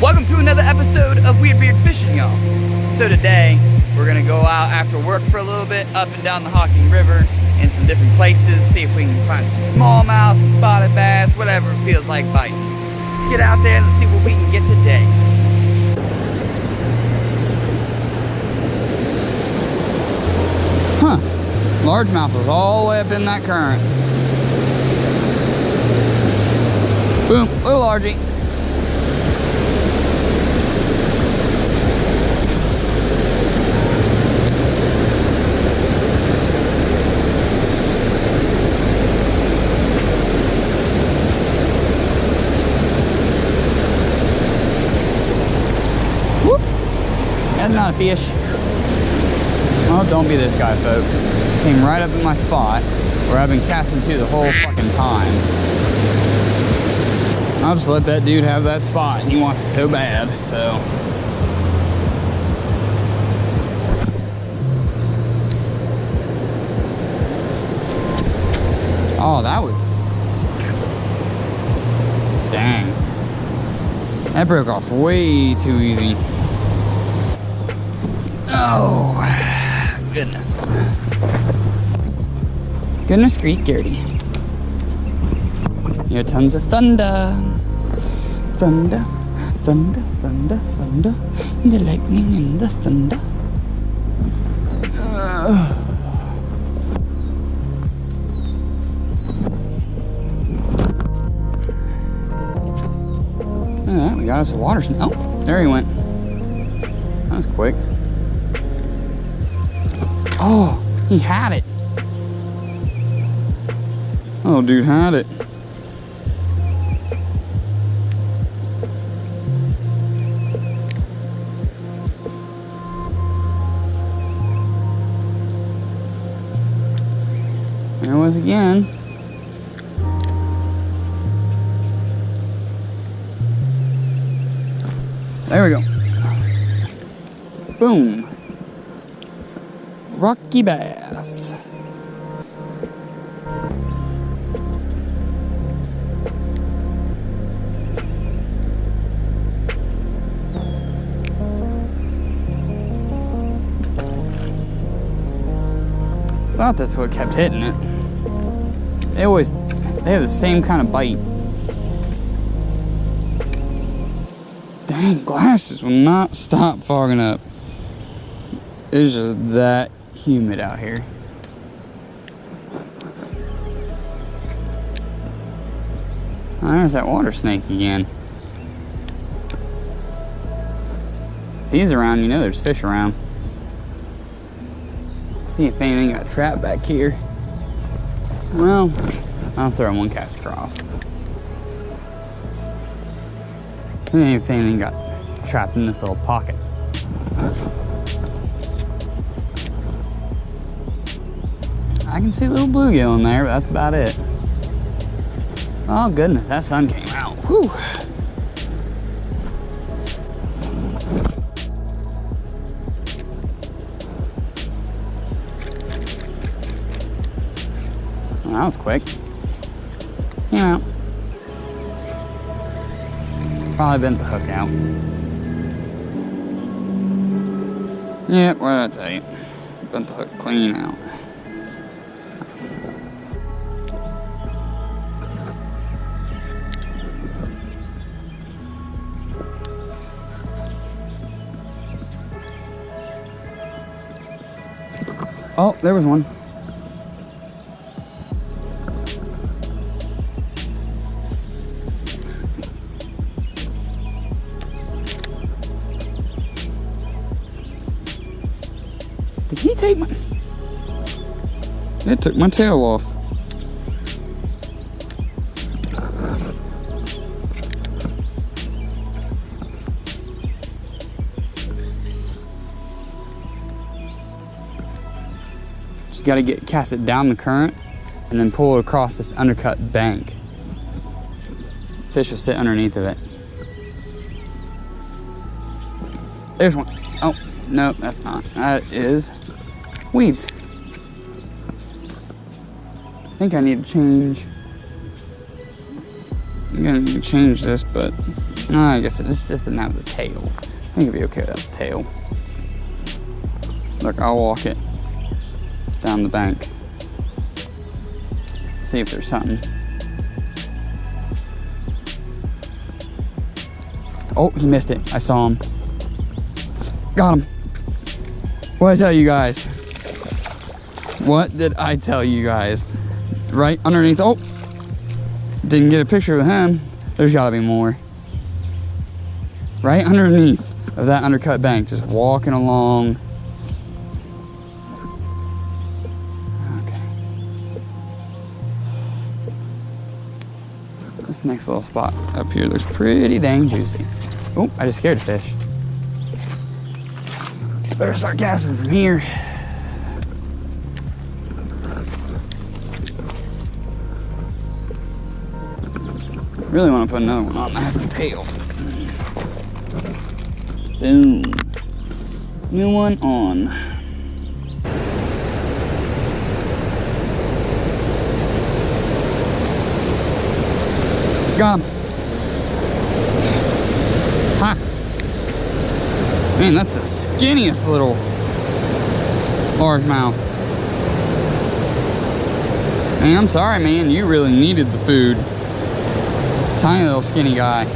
Welcome to another episode of Weird Beard Fishing, y'all. So today, we're gonna go out after work for a little bit, up and down the Hocking River in some different places, see if we can find some smallmouth, some spotted bass, whatever it feels like biting. Let's get out there and see what we can get today. Huh, largemouth was all the way up in that current. Boom, little largie. Whoop, that's not a fish. Oh, don't be this guy, folks. Came right up in my spot where I've been casting to the whole fucking time. I'll just let that dude have that spot. He wants it so bad, so. Oh, that was. Dang. That broke off way too easy. Oh, goodness. Goodness grief, Gertie. You hear tons of thunder. Thunder, thunder, thunder, thunder. The lightning and the thunder. Yeah, we got us a water snake. Oh, there he went. That was quick. Oh, he had it. Oh, dude had it. There it was again. There we go. Boom. Rocky bass. Thought that's what kept hitting it. They have the same kind of bite. Dang, glasses will not stop fogging up. It's just that humid out here. Oh, there's that water snake again. If he's around, you know there's fish around. See if anything got trapped back here. Well, I'll throw one cast across. See if anything got trapped in this little pocket. I can see a little bluegill in there, but that's about it. Oh goodness, that sun came out. Whew. Well, that was quick. Came out. Probably bent the hook out. Yep, what did I tell you? Bent the hook clean out. Oh, there was one. Did he take my... It took my tail off. Just got to cast it down the current and then pull it across this undercut bank. Fish will sit underneath of it. There's one. Oh, no, that's not. That is weeds. I think I need to change. I'm gonna need to change this, but I guess it just didn't have the tail. I think it'd be okay without the tail. Look, I'll walk it down the bank. See if there's something. Oh, he missed it. I saw him. Got him. What did I tell you guys? What did I tell you guys? Right underneath. Oh, didn't get a picture of him. There's gotta be more. Right underneath of that undercut bank, just walking along. Okay. This next little spot up here looks pretty dang juicy. Oh, I just scared a fish. Better start casting from here. Really want to put another one on that has a tail. Boom. New one on. Got him. Ha. Man, that's the skinniest little largemouth. Man, I'm sorry, man. You really needed the food. Tiny little skinny guy.